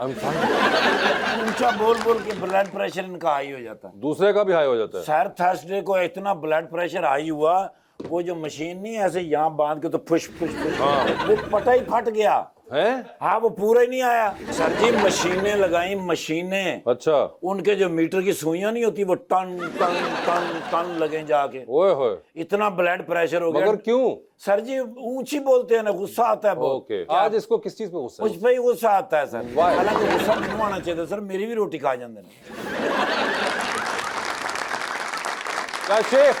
I am fine. ऊंचा बोल बोल के ब्लड प्रेशर इनका हाई हो जाता है। दूसरे का भी हाई हो जाता है। सर थर्सडे को इतना ब्लड प्रेशर हाई हुआ, वो जो मशीन नहीं है ऐसे यहाँ बांध के तो फुश फुश फुश, वो पता ही फट गया। हैं? हाँ, वो पूरा ही नहीं आया। सर जी मशीनें लगाई, मशीनें, अच्छा, उनके जो मीटर की सुइयां नहीं होती वो टन टन टन टन लगे जाके। ओए होए, इतना ब्लड प्रेशर हो गया। मगर क्यों? सर जी ऊंची बोलते हैं ना, गुस्सा आता है बहुत। ओके, आज इसको किस चीज पे गुस्सा मुझ है? पे ही गुस्सा आता है सर। Why? हालांकि गुस्सा नहीं आना चाहिए था सर, मेरी भी रोटी खा जाते हैं। Kashif,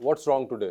what's wrong today?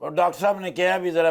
और डॉक्टर साहब ने कहा भी जरा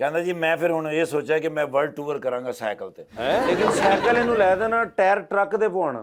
कहंदा जी मैं फिर हुण ये सोचा कि मैं वर्ल्ड टूर करांगा साइकिल ते। ਲੇਕਿਨ ਸਾਈਕਲ ਇਹਨੂੰ ਲੈ ਦੇਣਾ ਟਾਇਰ ਟਰੱਕ ਦੇ ਪਾਉਣਾ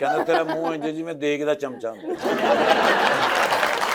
कहंदा तेरा मुंह इंज जी मैं देग दा चमचा हूं।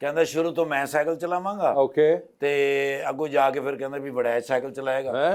कहंदा शुरू तो मैं साइकिल चलावांगा Okay. ते अगो जाके फिर कहंदा भी बड़ा साइकिल चलाएगा। हैं?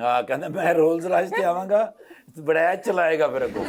हाँ कहंदा मैं रोल्स रॉयस ते आवांगा, बड़ा चलाएगा फिर अगो।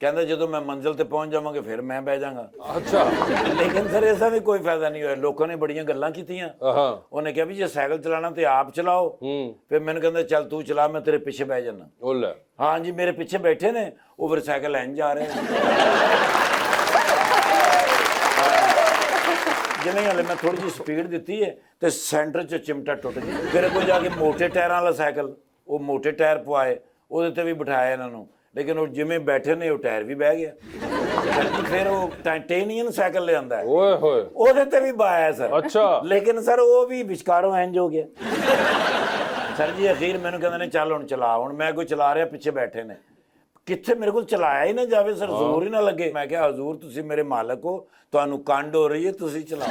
कहंदा ਜਦੋਂ मैं मंजिल ते पहुंच जावांगा फिर मैं बह जाऊंगा। अच्छा। लेकिन सर ऐसा भी कोई फायदा नहीं होया, लोगों ने बड़ियां गल्लां कीतियां। हाँ। ਉਹਨੇ ਕਿਹਾ ਵੀ ਜੇ ਸਾਈਕਲ ਚਲਾਣਾ ਤੇ ਆਪ ਚਲਾਓ। ਫਿਰ ਮੈਨੂੰ ਕਹਿੰਦਾ ਚੱਲ ਤੂੰ ਚਲਾ, ਮੈਂ ਤੇਰੇ ਪਿੱਛੇ ਬਹਿ ਜਾਣਾ। ओले। ਹਾਂ ਜੀ ਮੇਰੇ ਪਿੱਛੇ ਬੈਠੇ ਨੇ, ਉਹ ਫਿਰ ਸਾਈਕਲ ਲੈਣ ਜਾ ਰਹੇ ਨੇ। ਜਿਵੇਂ ਹਲੇ ਮੈਂ ਥੋੜੀ ਜਿਹੀ ਸਪੀਡ ਦਿੱਤੀ ਹੈ ਤੇ ਸੈਂਟਰ 'ਚ ਚਿਮਟਾ ਟੁੱਟ ਗਿਆ। ਫਿਰ ਅੱਗੋਂ ਜਾ ਕੇ ਮੋਟੇ ਟਾਇਰਾਂ ਵਾਲਾ ਸਾਈਕਲ, ਉਹ ਮੋਟੇ ਟਾਇਰ ਪਵਾਏ, ਉਹਦੇ ਤੇ ਵੀ ਬਿਠਾਇਆ ਇਹਨਾਂ ਨੂੰ। ਲੇਕਿਨ ਉਹ ਜਿਵੇਂ ਬੈਠੇ ਨੇ ਉਹ ਟਾਇਰ ਵੀ ਬਹਿ ਗਿਆ। ਫਿਰ ਉਹ ਟਾਈਟੇਨੀਅਮ ਸਾਈਕਲ ਲਿਆਂਦਾ ओए होए। ਉਹਦੇ ਤੇ ਵੀ ਬਾਇਆ ਸਰ। ਅੱਛਾ। ਲੇਕਿਨ ਸਰ ਉਹ ਵੀ ਵਿਚਕਾਰੋਂ ਇੰਜ ਹੋ ਗਿਆ। ਸਰ ਜੀ ਅਖੀਰ ਮੈਨੂੰ ਕਹਿੰਦੇ ਨੇ ਚੱਲ ਹੁਣ ਚਲਾ। ਹੁਣ ਮੈਂ ਕੋਈ ਚਲਾ ਰਿਹਾ, ਪਿੱਛੇ ਬੈਠੇ ਨੇ, ਕਿੱਥੇ ਮੇਰੇ ਕੋਲ ਚਲਾਇਆ ਹੀ ਨਾ ਜਾਵੇ ਸਰ, ਜ਼ੋਰ ਹੀ ਨਾ ਲੱਗੇ। ਮੈਂ ਕਿਹਾ ਹਜ਼ੂਰ ਤੁਸੀਂ ਮੇਰੇ ਮਾਲਕ ਹੋ, ਤੁਹਾਨੂੰ ਕੰਡ ਹੋ ਰਹੀ ਹੈ, ਤੁਸੀਂ ਚਲਾਓ।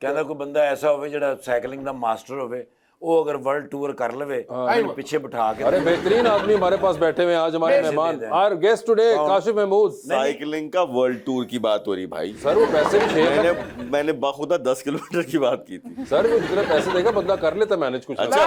ਕਹਿੰਦਾ ਕੋਈ ਬੰਦਾ ਐਸਾ ਹੋਵੇ ਜਿਹੜਾ ਸਾਈਕਲਿੰਗ ਦਾ ਮਾਸਟਰ ਹੋਵੇ, ਉਹ अगर वर्ल्ड टूर कर लवे, पीछे बिठा के। अरे बेहतरीन आदमी हमारे पास बैठे हुए हैं आज हमारे मेहमान। Our guest today Kashif Mahmood. Cycling का वर्ल्ड टूर की बात हो रही भाई। सर वो पैसे भी शेयर मैंने बाखुदा 10 किलोमीटर की बात की थी। सर वो जितने पैसे देगा बंदा कर लेता मैनेज कुछ। अच्छा।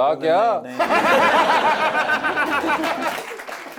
ला क्या?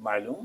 मालूम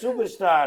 सुपर स्टार।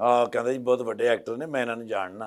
ਹਾਂ ਕਹਿੰਦਾ ਜੀ ਬਹੁਤ ਵੱਡੇ ਐਕਟਰ ਨੇ, ਮੈਂ ਇਹਨਾਂ ਨੂੰ ਜਾਣਨਾ।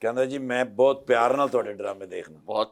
ਕਹਿੰਦਾ ਜੀ ਮੈਂ ਬਹੁਤ ਪਿਆਰ ਨਾਲ ਤੁਹਾਡੇ ਡਰਾਮੇ ਦੇਖਣਾ। बहुत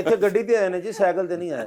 ਇੱਥੇ ਗੱਡੀ ਤੇ ਆਏ ਨੇ ਜੀ, ਸਾਈਕਲ ਤੇ ਨਹੀਂ ਆਏ।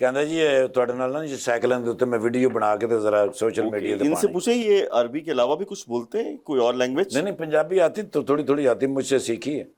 ਕਹਿੰਦਾ ਜੀ ਇਹ ਤੁਹਾਡੇ ਨਾਲ ਨਾ ਜੀ ਸਾਈਕਲਾਂ ਦੇ ਉੱਤੇ ਮੈਂ ਵੀਡੀਓ ਬਣਾ ਕੇ ਤੇ ਜ਼ਰਾ ਸੋਸ਼ਲ ਮੀਡੀਆ ਤੇ इनसे ਪਾਣੀ। पूछे ये अरबी के अलावा भी कुछ बोलते हैं, कोई और लैंग्वेज? नहीं नहीं पंजाबी आती तो थोड़ी थोड़ी आती, मुझसे सीखी है।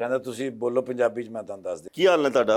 ਕਹਿੰਦਾ ਤੁਸੀਂ ਬੋਲੋ ਪੰਜਾਬੀ ਚ, ਮੈਂ ਤੁਹਾਨੂੰ ਦੱਸ ਦਿਆਂ। की हाल है ताड़ा?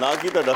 ना की ताड़ा?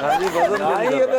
हाँ जी वजन हाँ, ये तो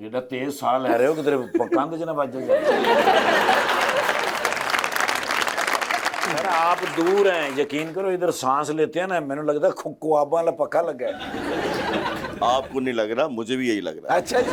ਜਿਹੜਾ ਤੇਜ਼ ਸਾਹ ਲੈ ਰਹੇ ਹੋ ਕਿਧਰੇ ਕੰਧ ਚ ਨਾ ਵੱਜ ਜਾਏ। सर आप दूर हैं, यकीन करो, इधर सांस लेते हैं ना, मैंने लगता है कुआबा वाला पक्का लगा है। आपको नहीं लग रहा, मुझे भी यही लग रहा है। अच्छा जी।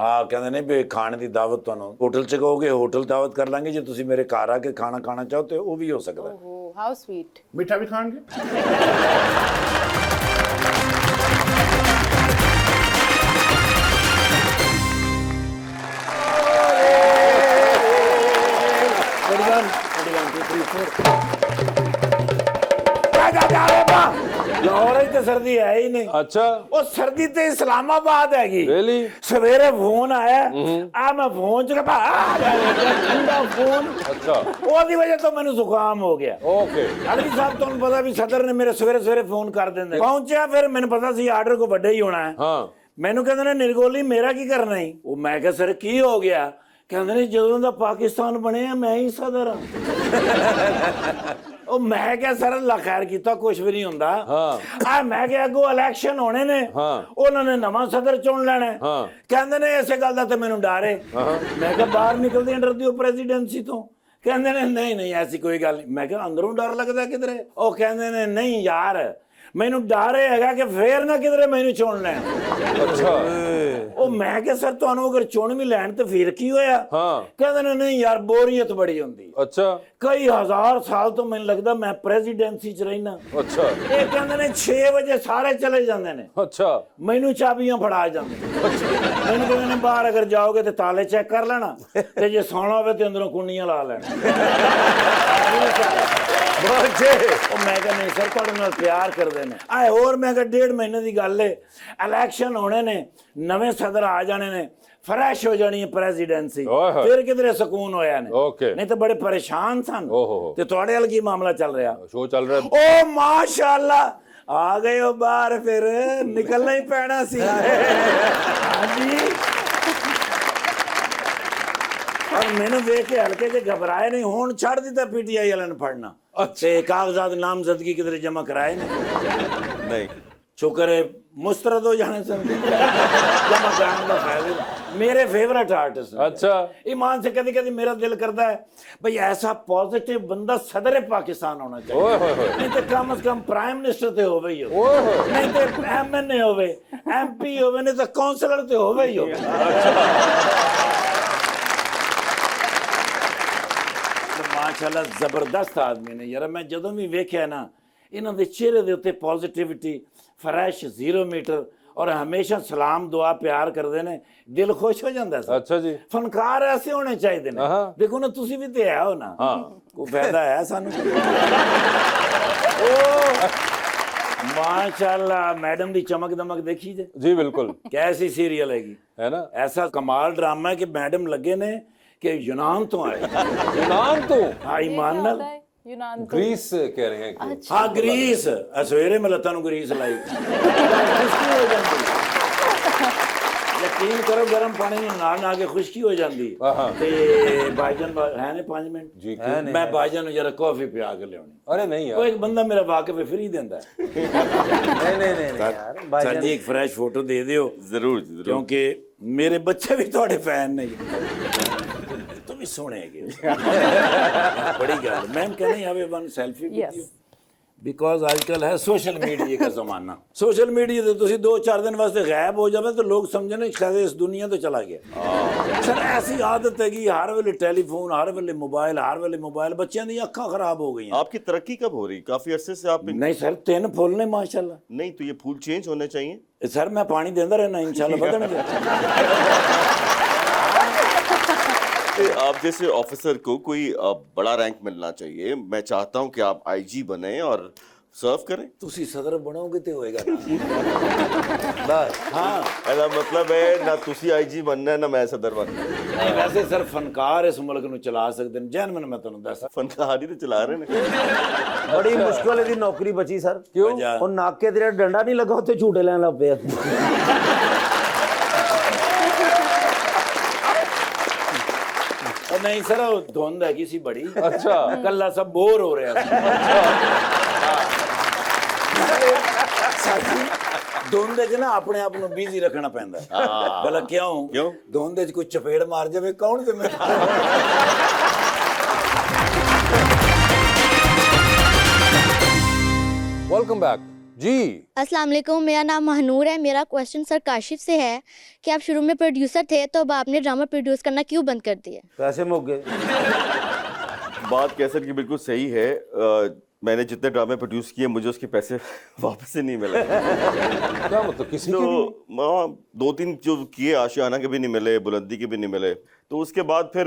ਹਾਂ ਕਹਿੰਦੇ ਨੇ ਵੀ ਖਾਣੇ ਦੀ ਦਾਵਤ ਤੁਹਾਨੂੰ ਹੋਟਲ ਚ ਕਹੋਗੇ, ਹੋਟਲ ਦਾਵਤ ਕਰ ਲਾਂਗੇ। ਜੇ ਤੁਸੀਂ ਮੇਰੇ ਘਰ ਆ ਕੇ ਖਾਣਾ ਖਾਣਾ ਚਾਹੋ ਤੇ ਉਹ ਵੀ ਹੋ ਸਕਦਾ ਹੈ। ओह हाउ स्वीट मीठा भी खाएंगे ਲਾਹੌਰ ਵਿੱਚ ਸਰਦੀ ਹੈ ਹੀ ਨਹੀਂ। अच्छा। ਉਹ ਸਰਦੀ ਤੇ ਇਸਲਾਮਾਬਾਦ ਹੈਗੀ। Really? ਸਵੇਰੇ ਫੋਨ ਆਇਆ, ਆ ਮੈਂ ਫੋਨ ਚ ਲਗਾ ਠੰਡਾ ਫੋਨ। अच्छा। ਉਹਦੀ ਵਜ੍ਹਾ ਤੋਂ ਮੈਨੂੰ ਜ਼ੁਕਾਮ ਹੋ ਗਿਆ। ओके। ਅਲਵੀ ਸਾਹਿਬ ਤੁਹਾਨੂੰ ਪਤਾ ਵੀ ਸਦਰ ਨੇ ਮੇਰੇ ਸਵੇਰੇ ਸਵੇਰੇ ਫੋਨ ਕਰ ਦਿੰਦੇ। ਪਹੁੰਚਿਆ ਫਿਰ ਮੈਨੂੰ ਪਤਾ ਸੀ ਆਰਡਰ ਕੋ ਵੱਡਾ ਹੀ ਹੋਣਾ ਹੈ। हाँ। ਮੈਨੂੰ ਕਹਿੰਦੇ ਨੇ ਨਿਰਗੋਲੀ ਮੇਰਾ ਕੀ ਕਰਨਾ ਹੀ? ਉਹ ਮੈਂ ਕਿਹਾ ਸਰ ਕੀ ਹੋ ਗਿਆ? ਕਹਿੰਦੇ ਨੇ ਜਦੋਂ ਦਾ ਪਾਕਿਸਤਾਨ ਬਣਿਆ ਮੈਂ ਹੀ ਸਦਰ ਹਾਂ। ਉਹ ਮੈਂ ਕਿਹਾ ਸਰ ਅੱਲਾ ਖੈਰ ਕੀਤਾ, ਕੁਝ ਵੀ ਨਹੀਂ ਹੁੰਦਾ। ਆ ਮੈਂ ਕਿਹਾ ਅੱਗੋਂ ਇਲੈਕਸ਼ਨ ਹੋਣੇ ਨੇ, ਉਹਨਾਂ ਨੇ ਨਵਾਂ ਸਦਰ ਚੁਣ ਲੈਣਾ। ਕਹਿੰਦੇ ਨੇ ਇਸੇ ਗੱਲ ਦਾ ਤੇ ਮੈਨੂੰ ਡਰ ਹੈ। ਮੈਂ ਕਿਹਾ ਬਾਹਰ ਨਿਕਲਦੇ ਡਰਦੇ ਹੋ ਪ੍ਰੈਜ਼ੀਡੈਂਸੀ ਤੋਂ? ਕਹਿੰਦੇ ਨੇ ਨਹੀਂ ਨਹੀਂ ਐਸੀ ਕੋਈ ਗੱਲ ਨਹੀਂ। ਮੈਂ ਕਿਹਾ ਅੰਦਰੋਂ ਡਰ ਲੱਗਦਾ ਕਿਧਰੇ? ਉਹ ਕਹਿੰਦੇ ਨੇ ਨਹੀਂ ਯਾਰ ਮੈਨੂੰ ਡਰ ਇਹ ਹੈਗਾ ਕਿ ਫੇਰ ਨਾ ਕਿਧਰੇ ਮੈਨੂੰ ਚੁਣ ਲੈਣ। अच्छा ਉਹ ਮੈਂ ਕਿਹਾ ਸਰ ਤੁਹਾਨੂੰ ਅਗਰ ਚੁਣ ਵੀ ਲੈਣ ਤੇ ਫਿਰ ਕੀ ਹੋਇਆ? हाँ ਕਹਿੰਦੇ ਨੇ ਨਹੀਂ ਯਾਰ ਬੋਰੀਅਤ ਬੜੀ ਹੁੰਦੀ। अच्छा ਕਈ ਹਜ਼ਾਰ ਸਾਲ ਤੋਂ ਮੈਨੂੰ ਲੱਗਦਾ ਮੈਂ ਪ੍ਰੈਜ਼ੀਡੈਂਸੀ ਚ ਰਹਿਣਾ। अच्छा ਇਹ ਕਹਿੰਦੇ ਨੇ 6 ਵਜੇ ਸਾਰੇ ਚਲੇ ਜਾਂਦੇ ਨੇ, अच्छा ਮੈਨੂੰ ਚਾਬੀਆਂ ਫੜਾ ਜਾਂਦੇ। ਮੈਨੂੰ ਕਹਿੰਦੇ ਨੇ ਬਾਹਰ ਅਗਰ ਜਾਓਗੇ ਤੇ ਤਾਲੇ ਚੈੱਕ ਕਰ ਲੈਣਾ, ਤੇ ਜੇ ਸੌਣਾ ਹੋਵੇ ਤੇ ਅੰਦਰੋਂ ਕੁੰਡੀਆਂ ਲਾ ਲੈਣਾ। ਉਹ ਮੈਂ ਕਿਹਾ ਨਹੀਂ ਸਰ ਤੁਹਾਡੇ ਨਾਲ ਪਿਆਰ ਕਰਦੇ ਨੇ। ਆਏ ਹੋਰ ਮੈਂ ਕਿਹਾ 1.5 ਮਹੀਨੇ ਦੀ ਗੱਲ ਏ, ਇਲੈਕਸ਼ਨ ਹੋਣੇ ਨੇ, ਨਵੇਂ ਸਦਰ ਆ ਜਾਣੇ ਨੇ, ਫਰੈਸ਼ ਹੋ ਜਾਣੀ ਹੈ ਪ੍ਰੈਜ਼ੀਡੈਂਸੀ, ਓਏ ਹੋਏ। ਫਿਰ ਕਿਧਰੇ ਸਕੂਨ ਹੋਇਆ ਨੇ। Okay। ਨਹੀਂ ਤਾਂ ਬੜੇ ਪਰੇਸ਼ਾਨ ਸਨ। ओहो ਤੇ ਤੁਹਾਡੇ ਵੱਲ ਕੀ ਮਾਮਲਾ ਚੱਲ ਰਿਹਾ? शो चल रहा है ਓ ਮਾਸ਼ਾਅੱਲਾ ਆ ਗਏ ਹੋ ਬਾਹਰ, ਫਿਰ ਨਿਕਲਣਾ ਹੀ ਪੈਣਾ ਸੀ। ਹਾਂਜੀ ਔਰ ਮੈਨੂੰ ਵੇਖ ਕੇ ਹਲਕੇ ਜਿਹੇ ਘਬਰਾਏ ਨਹੀਂ, ਹੁਣ ਛੱਡ ਦਿੱਤਾ ਪੀਟੀਆਈ ਵਾਲਿਆਂ ਨੂੰ ਫੜਨਾ ਤੇ ਕਾਗਜ਼ਾਤ ਨਾਮਜ਼ਦਗੀ ਕਿਧਰੇ ਜਮ੍ਹਾਂ ਕਰਾਏ ਨੇ। नहीं ਸ਼ੁਕਰ ਹੈ ਮੁਸਤਰਦ ਹੋ ਜਾਣੇ ਸਨ ਜਮ੍ਹਾਂ ਕਰਾਉਣ ਦਾ ਫਾਇਦਾ। मेरे फेवरेट आर्टिस्ट। अच्छा ईमान से कभी कभी मेरा दिल करता है भाई ऐसा पॉजिटिव बंदा सदर पाकिस्तान होना चाहिए। ओए होए होए। नहीं तो कम से कम प्राइम मिनिस्टर ते होवे ही हो, ओए होए। नहीं तो एमएनए होवे, एमपी होवे, नहीं तो काउंसलर ते होवे ही हो। माशाल्लाह जबरदस्त आदमी ने यार। मैं जदों भी वेख्या ना इन्हां दे चेहरे दे उत्ते पॉजिटिविटी, फ्रैश 0 मीटर और हमेशा सलाम दुआ प्यार करते हैं, दिल खुश हो जाता है। अच्छा जी फनकार ऐसे होने चाहिए ने। हाँ। देखो ना तुसी भी ते है हो ना, हाँ। कोई फायदा है सानू। ओ माशाल्लाह मैडम दी चमक दमक देखी जे, जी बिल्कुल कैसी सीरियल हैगी, है ना। ऐसा कमाल ड्रामा है कि मैडम लगे ने कि यूनान तो आए। यूनान तो हाँ ईमान नाल। यूनान तो ग्रीस कह रहे हैं कि हाँ ग्रीस सवेरे मैं लत्तां नूं ग्रीस लाई खुशकी हो जाती। यकीन करो गर्म पानी में नहा के खुशकी हो जाती। हाँ। ते भाईजान है ने 5 मिनट जी मैं भाईजान नूं जरा कॉफी पिया के लियानी। अरे नहीं वो यार एक बंदा मेरा वाकफ फ्री देंदा है। नहीं यार सर जी एक फ्रेश फोटो दे दियो जरूर जरूर क्योंकि मेरे बच्चे भी थोड़े फैन नहीं। तुम भी सोने बड़ी गल मैम कहने have one selfie with Yes. you because आजकल है सोशल मीडिया का जमाना। सोशल मीडिया से तुसी 2-4 दिन वास्ते गायब हो जावे तो लोग समझने शायद इस दुनिया तो चला गया। सर ऐसी आदत है कि हर वेले टेलीफोन, हर वेले मोबाइल, बच्चों दी अखां खराब हो गई। आपकी तरक्की कब हो रही? काफी अरसे से आप नहीं सर 3 फूल ने माशाल्लाह। नहीं तो ये फूल चेंज होने चाहिए। सर मैं पानी देंदा रहना इंशाल्लाह बदलणगे। आप जैसे ऑफिसर को कोई बड़ा रैंक मिलना चाहिए। मैं चाहता हूं कि आप आईजी बने और सर्व करें। तुसी सदर बनोगे तो होएगा ना। बस हाँ ऐसा मतलब है ना तुसी आईजी बनना है ना मैं सदर बनना है। नहीं वैसे सर फनकार इस मुल्क नूं चला सकते हैं। जैन मैं तुहानूं दस फनकार ही तो चला रहे हैं। बड़ी मुश्किल दी नौकरी बची सर। क्यों? और नाके तेरे डंडा नहीं लगा उत्ते झूटे लैन लग पे। नहीं सर वो धुंध है किसी बड़ी। अच्छा कल्ला सब बोर हो रहे हैं। धुंध च ना अपने आप को बिजी रखना पैंदा है। भला क्यों धुंध च कोई चपेड़ मार जावे कौन ते मैं वेलकम बैक जी। अस्सलाम वालेकुम, मेरा नाम महनूर है। मेरा क्वेश्चन सर काशिफ से है कि आप शुरू में प्रोड्यूसर थे तो अब आपने ड्रामा प्रोड्यूस करना क्यों बंद कर दिया? पैसे मुक गए। बात कैसर की बिल्कुल सही है। मैंने जितने ड्रामे प्रोड्यूस किए मुझे उसके पैसे वापस से नहीं मिले। क्या मतलब किसी तो के भी? 2-3 जो किए आशियाना के भी नहीं मिले, बुलंदी के भी नहीं मिले। तो उसके बाद फिर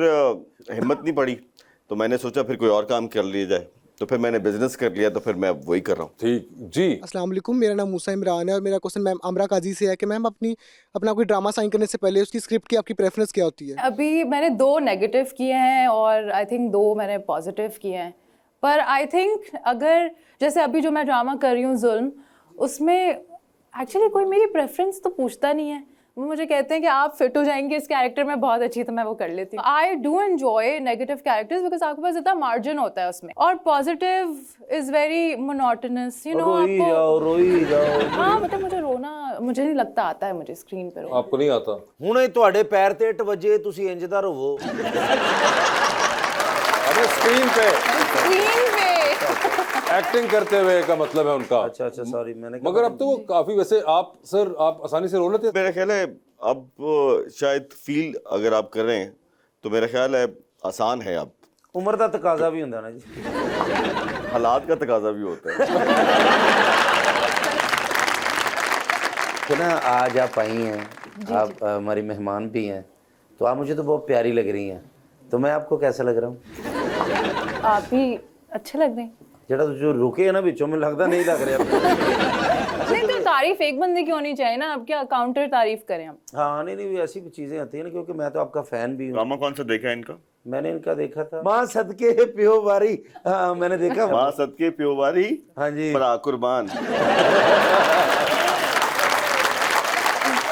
हिम्मत नहीं पड़ी तो मैंने सोचा फिर कोई और काम कर लिया जाए। तो फिर मैंने बिजनेस कर लिया तो फिर मैं वही कर रहा हूँ। ठीक जी। अस्सलाम वालेकुम, मेरा नाम मूसा इमरान है और मेरा क्वेश्चन मैम आमरा काजी से है कि मैम अपना कोई ड्रामा साइन करने से पहले उसकी स्क्रिप्ट की आपकी प्रेफरेंस क्या होती है? अभी मैंने 2 नेगेटिव किए हैं और आई थिंक 2 मैंने पॉजिटिव किए हैं। पर आई थिंक अगर जैसे अभी जो मैं ड्रामा कर रही हूँ जुल्म, उसमें एक्चुअली कोई मेरी प्रेफरेंस तो पूछता नहीं है। वो मुझे कहते हैं कि आप फिट हो जाएंगे इस कैरेक्टर में बहुत अच्छी, तो मैं वो कर लेती हूँ। I do enjoy negative characters because आपके पास इतना मार्जिन होता है उसमें, और positive is very monotonous, you know. रोई जाओ। हाँ मतलब मुझे रोना मुझे नहीं लगता आता है, मुझे स्क्रीन पे रोना। आपको नहीं आता? ਹੁਣੇ ਤੁਹਾਡੇ ਪੈਰ ਤੇ ਇੱਟ ਵੱਜੇ ਤੁਸੀਂ ਇੰਜ ਦਾ ਰੋਵੋ। अरे स्क्रीन पे स्क्रीन पे एक्टिंग करते हुए का मतलब है उनका। अच्छा अच्छा, सॉरी मैंने कहा मगर अब तो वो काफी, वैसे आप सर आप आसानी से रो लेते हैं। मेरा ख्याल है अब शायद फील अगर आप कर रहे हैं तो मेरा ख्याल है आसान है। अब उम्र का तकाजा भी होता ना जी, हालात का तकाजा भी होता है। तो ना आज आप आई हैं, आप हमारी मेहमान भी हैं, तो आप मुझे तो बहुत प्यारी लग रही हैं। तो मैं आपको कैसा लग रहा हूँ? आप भी अच्छे लग रहे हैं। जरा जो रुके है ना बिचों में, लगता नहीं लग रहा। नहीं तो तारीफ एक बंदे की होनी चाहिए ना, अब क्या काउंटर तारीफ करें हम। हाँ नहीं नहीं, ऐसी भी चीजें आती है ना, क्योंकि मैं तो आपका फैन भी हूँ। ड्रामा कौन सा देखा है इनका? मैंने इनका देखा था माँ सदके प्यो बारी। हाँ मैंने देखा। माँ सदके प्योवारी, हाँ जी। बड़ा कुर्बान।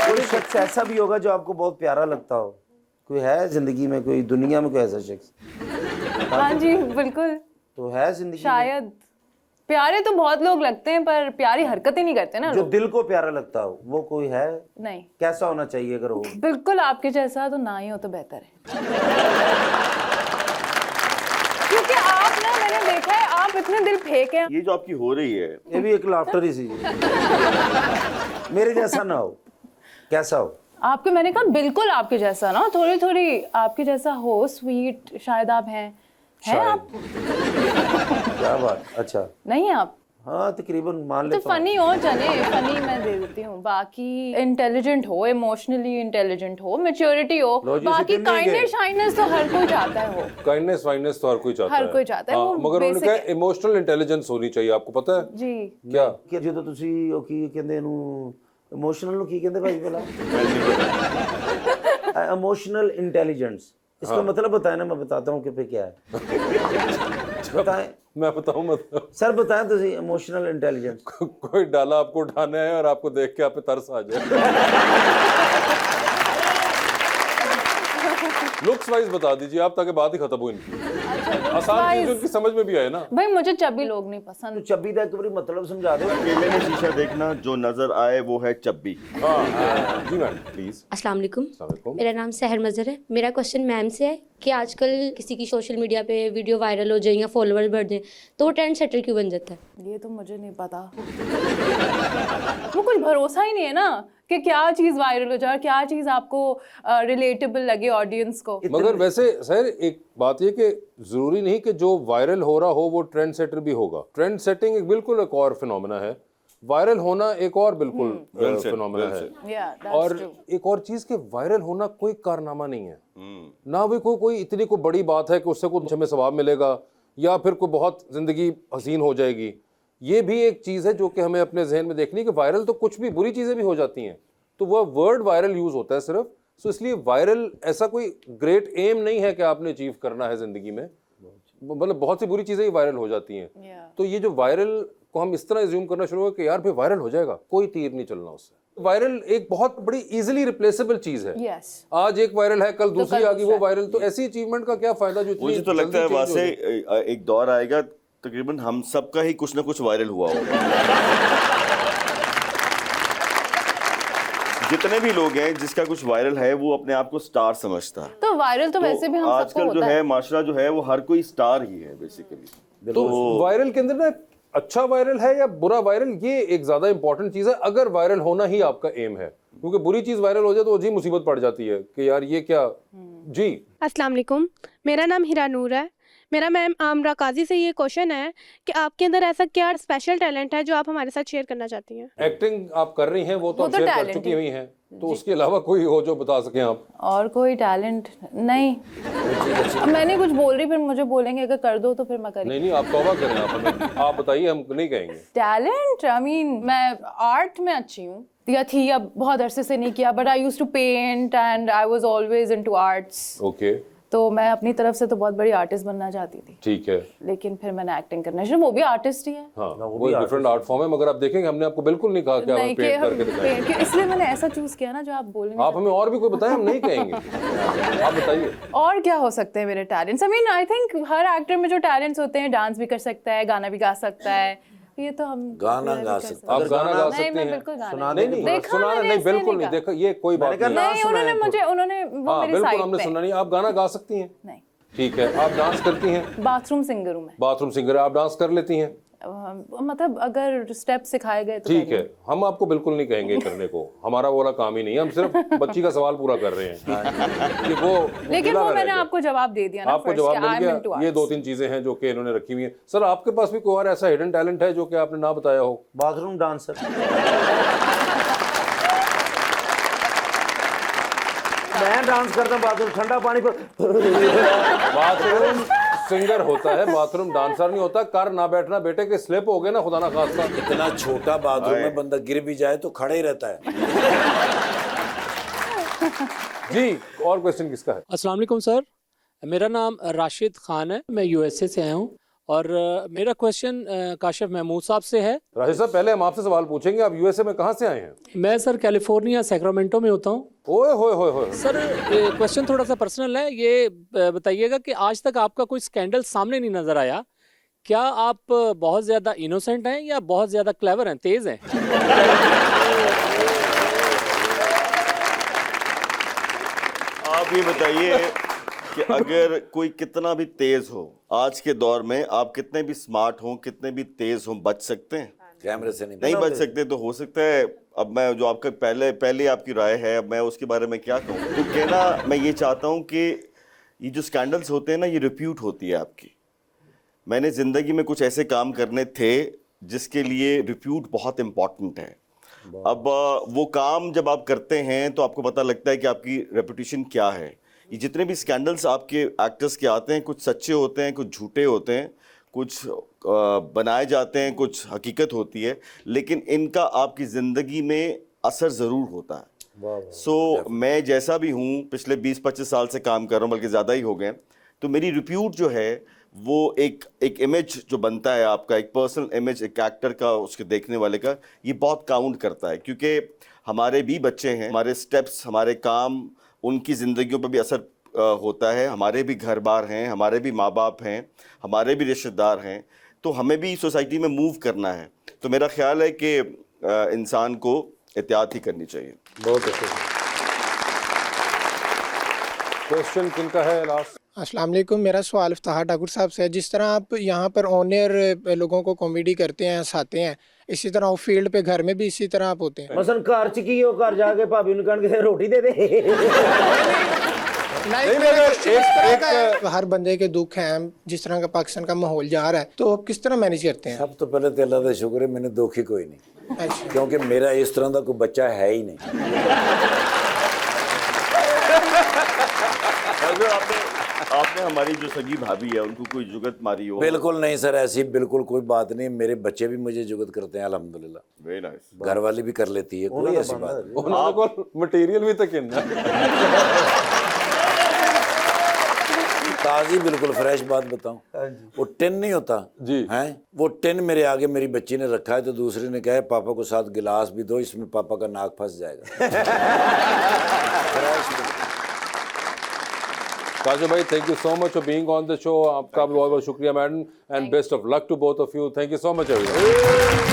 कोई शख्स ऐसा भी होगा जो आपको बहुत प्यारा लगता हो? कोई है जिंदगी में, कोई दुनिया में कोई ऐसा शख्स? हाँ जी बिल्कुल। तो है जिंदगी में? शायद प्यारे तो बहुत लोग लगते हैं, पर प्यारी हरकतें नहीं करते ना जो लोग। दिल को प्यारा लगता हो वो कोई है? नहीं। कैसा होना चाहिए अगर हो? बिल्कुल आपके जैसा तो ना ही हो तो बेहतर है। क्योंकि आप ना, मैंने देखा है आप इतने दिल फेंक हैं। ये जो आपकी हो रही है, ये भी एक लाफ्टर ही सी। मेरे जैसा ना हो, कैसा हो? आपके, मैंने कहा बिल्कुल आपके जैसा ना, थोड़ी थोड़ी आपके जैसा हो, स्वीट शायद आप हैं आप? क्या बात, अच्छा नहीं आप? हाँ तकरीबन मान तो लेता हूँ। फनी हो, चले फनी मैं दे देती हूँ। बाकी इंटेलिजेंट हो, इमोशनली इंटेलिजेंट हो, मैच्योरिटी हो, लो जी, बाकी सिकंदर के। काइंडनेस शाइंडनेस तो हर कोई चाहता है हो। काइंडनेस वाइंडनेस तो हर कोई चाहता है। हर कोई चाहता है, हाँ, वो मगर उन्होंने basic कहा इमोशनल इंटेलिजेंस होनी चाहिए, आपको पता है जी। क्या? कि ਜਦੋਂ ਤੁਸੀਂ ਉਹ ਕੀ ਕਹਿੰਦੇ ਇਹਨੂੰ ਇਮੋਸ਼ਨਲ ਨੂੰ ਕੀ ਕਹਿੰਦੇ ਭਾਈ ਭਲਾ? इमोशनल इंटेलिजेंस, इसका मतलब बताएं ना, मैं बताता हूँ कि पे क्या है। बताएं। मैं बताऊं मतलब सर बताएं तो सही, इमोशनल इंटेलिजेंस। कोई डाला आपको उठाने आए और आपको देख के आप पे तरस आ जाए। लुक्स वाइज बता दीजिए आप, ताकि बात ही खत्म हो इनकी। आसान चीज उनकी समझ में भी आए ना। भाई मुझे चब्बी लोग नहीं पसंद। चब्बी का एक बार मतलब समझा दो। अकेले में शीशा देखना, जो नजर आए वो है चब्बी। हाँ जी मैम प्लीज। अस्सलाम वालेकुम। अस्सलाम वालेकुम। मेरा नाम सहर मज़हर है। मेरा क्वेश्चन मैम से है कि आजकल किसी की सोशल मीडिया पे वीडियो वायरल हो जाए या फॉलोअर्स बढ़ जाए तो वो ट्रेंड सेटर क्यों बन जाता है? ये तो मुझे नहीं पता। वो कुछ भरोसा ही नहीं है ना कि क्या चीज वायरल हो जाए, क्या चीज आपको रिलेटेबल लगे ऑडियंस को। मगर वैसे सर एक बात ये कि जरूरी नहीं कि जो वायरल हो रहा हो वो ट्रेंड सेटर भी होगा। ट्रेंड सेटिंग एक बिल्कुल एक और फिनोमेना है, वायरल होना एक और बिल्कुल फिनोमेना है। और एक और चीज के वायरल होना कोई कारनामा नहीं है ना, भी कोई इतनी कोई बड़ी बात है कि उससे कुछ हमें सवाब मिलेगा या फिर कोई बहुत जिंदगी हसीन हो जाएगी। ये भी एक चीज़ है जो कि हमें अपने जहन में देखनी है कि वायरल तो कुछ भी बुरी चीज़ें भी हो जाती हैं, तो वह वर्ड वायरल यूज़ होता है सिर्फ। सो इसलिए वायरल ऐसा कोई ग्रेट एम नहीं है कि आपने अचीव करना है ज़िंदगी में, मतलब बहुत सी बुरी चीज़ें ही वायरल हो जाती हैं। तो ये जो वायरल को हम इस तरह एज्यूम करना शुरू हो कि यार फिर वायरल हो जाएगा, कोई तीर नहीं चलना उससे। वायरल एक बहुत बड़ी इजीली रिप्लेसेबल चीज़ है। आज एक वायरल है, कल दूसरी आ गई वो वायरल, तो ऐसी अचीवमेंट का क्या फायदा जो मुझे तो लगता है वैसे एक दौर आएगा तकरीबन हम सबका ही कुछ ना कुछ वायरल हुआ होगा। जितने भी लोग हैं जिसका कुछ वायरल है वो अपने आप को स्टार समझता है। तो वायरल तो वैसे भी हम सबको आजकल जो होता है माशरा जो है वो हर कोई स्टार ही है बेसिकली। तो वायरल के अंदर ना अच्छा वायरल है या बुरा वायरल, ये एक ज्यादा इंपॉर्टेंट चीज है अगर वायरल होना ही आपका एम है, क्योंकि बुरी चीज वायरल हो जाए तो अजीब मुसीबत पड़ जाती है कि यार ये क्या। जी अस्सलाम वालेकुम, मेरा नाम हिरा नूर है। मेरा मैम आमरा काजी से ये क्वेश्चन है कि आपके अंदर ऐसा क्या स्पेशल टैलेंट है जो आप हमारे साथ शेयर करना चाहती हैं? एक्टिंग आप कर रही हैं वो तो शेयर कर चुकी हुई हैं, तो उसके अलावा कोई हो जो बता सकें आप? और कोई टैलेंट नहीं। मैंने कुछ बोल रही, फिर मुझे बोलेंगे अगर कर दो तो फिर मैं करूँगी। नहीं आप तौबा करें, आप बताइए, हम नहीं कहेंगे। टैलेंट आई मीन मैं आर्ट में अच्छी हूँ या थी, अब बहुत अरसे से नहीं किया, but I used to paint and I was always into arts. Okay. तो मैं अपनी तरफ से तो बहुत बड़ी आर्टिस्ट बनना चाहती थी। ठीक है। लेकिन फिर मैंने एक्टिंग करना शुरू, वो भी आर्टिस्ट ही है। हाँ, वो डिफरेंट आर्ट फॉर्म है, मगर आप देखेंगे हमने आपको बिल्कुल नहीं कहा कि आप पेंट करके दिखाएं। इसलिए मैंने ऐसा चूज किया ना जो आप बोलेंगे। आप हमें और भी कोई बताएं, हम नहीं कहेंगे। आप बताइए और क्या हो सकते हैं मेरे talents. I mean I think her actor में जो टैलेंट्स होते हैं, डांस भी कर सकता है, गाना भी गा सकता है, ये तो हम गाना गा सकते हैं। आप गाना गा सकते हैं? मैं बिल्कुल गाना सुनाना नहीं, बिल्कुल नहीं। देखा ये कोई बात नहीं, उन्होंने वो मेरी साइड पे। हमने सुना नहीं। आप गाना गा सकती हैं? नहीं। ठीक है। आप डांस करती हैं? बाथरूम सिंगर हूँ मैं। बाथरूम सिंगर, आप डांस कर लेती हैं? मतलब अगर स्टेप सिखाए गए तो ठीक है, हम आपको बिल्कुल नहीं कहेंगे करने को, हमारा वो वाला काम ही नहीं है, हम सिर्फ बच्ची का सवाल पूरा कर रहे हैं कि वो लेकिन दिला वो ना मैंने रह आपको जवाब दे दिया जाए। ना आपको first, जवाब कि मिल I'm into गया। ये arts। 2-3 चीजें हैं जो कि इन्होंने रखी हुई हैं। सर आपके पास भी कोई और ऐसा हिडन टैलेंट है जो कि आपने ना बताया हो? Bathroom dancer. मैं डांस करता हूँ बाथरूम, ठंडा पानी पर। बाथरूम सिंगर होता है, बाथरूम डांसर नहीं होता। कार ना बैठना बेटे के स्लिप हो गए ना, खुदा ना खास्ता। इतना छोटा बाथरूम में बंदा गिर भी जाए तो खड़ा ही रहता है। जी, और क्वेश्चन किसका है? अस्सलाम वालेकुम सर, मेरा नाम राशिद खान है, मैं यूएसए से आया हूँ और मेरा क्वेश्चन काशिफ महमूद साहब से है। राशिद साहब, पहले हम आपसे सवाल पूछेंगे, आप यूएसए में कहाँ से आए हैं? मैं सर कैलिफोर्निया सैक्रामेंटो में होता हूँ। ओए होए होए होए। सर क्वेश्चन थोड़ा सा पर्सनल है, ये बताइएगा कि आज तक आपका कोई स्कैंडल सामने नहीं नजर आया, क्या आप बहुत ज़्यादा इनोसेंट हैं या बहुत ज़्यादा क्लेवर हैं, तेज़ हैं? आप ये बताइए कि अगर कोई कितना भी तेज हो आज के दौर में, आप कितने भी स्मार्ट हो, कितने भी तेज हो, बच सकते हैं? कैमरे से नहीं बच सकते तो हो सकता है। अब मैं जो आपका पहले आपकी राय है, अब मैं उसके बारे में क्या कहूँ। तो कहना मैं ये चाहता हूँ कि ये जो स्कैंडल्स होते हैं ना, ये रिप्यूट होती है आपकी। मैंने ज़िंदगी में कुछ ऐसे काम करने थे जिसके लिए रिप्यूट बहुत इम्पॉर्टेंट है। अब वो काम जब आप करते हैं तो आपको पता लगता है कि आपकी रेपुटेशन क्या है। ये जितने भी स्कैंडल्स आपके एक्टर्स के आते हैं, कुछ सच्चे होते हैं, कुछ झूठे होते हैं, कुछ बनाए जाते हैं, कुछ हकीकत होती है, लेकिन इनका आपकी ज़िंदगी में असर ज़रूर होता है। सो मैं जैसा भी हूँ, पिछले 20-25 साल से काम कर रहा हूँ, बल्कि ज़्यादा ही हो गए, तो मेरी रिप्यूट जो है वो एक इमेज जो बनता है आपका, एक पर्सनल इमेज एक एक्टर का, उसके देखने वाले का, ये बहुत काउंट करता है। क्योंकि हमारे भी बच्चे हैं, हमारे स्टेप्स, हमारे काम, उनकी ज़िंदगियों पर भी असर होता है। हमारे भी घर बार हैं, हमारे भी माँ बाप हैं, हमारे भी रिश्तेदार हैं, तो हमें भी सोसाइटी में मूव करना है। तो मेरा ख्याल है कि इंसान को एहतियात ही करनी चाहिए। बहुत अच्छा क्वेश्चन किनका है लास्ट? अस्सलाम वालेकुम, मेरा सवाल इफ्तार ठाकुर साहब से है। जिस तरह आप यहाँ पर ऑन एयर लोगों को कॉमेडी करते हैं, हंसाते हैं, इसी तरह ऑफ फील्ड पे घर में भी इसी तरह आप होते हैं? मसन घर च की हो, घर जाके भाभी ने कहन के रोटी दे दे। हर बंदे के दुख हैं, जिस तरह का पाकिस्तान का माहौल जा रहा है, तो आप किस तरह मैनेज करते हैं? सब तो पहले तो अल्लाह का शुक्र है, मैंने दुख ही कोई नहीं, क्योंकि मेरा इस तरह का कोई बच्चा है ही नहीं। आपने हमारी जो सगी भाभी है उनको कोई जुगत मारी हो? बिल्कुल नहीं सर, ऐसी बिल्कुल कोई बात नहीं। मेरे बच्चे भी मुझे जुगत करते हैं अल्हम्दुलिल्लाह। Very nice. घर वाली भी कर लेती है, कोई ऐसी बात नहीं। उन्होंने को मटेरियल भी तक इन ताज़ी बिल्कुल फ्रेश बात बताऊं, वो टिन नहीं होता जी हैं, वो टिन मेरे आगे मेरी बच्ची ने रखा है, तो दूसरी ने कहा है पापा को साथ गिलास भी दो, इसमें पापा का नाक फंस जाएगा। काशिफ भाई, thank you so much for being on the show. आपका बहुत बहुत शुक्रिया madam, and best of luck to both of you. Thank you so much everyone.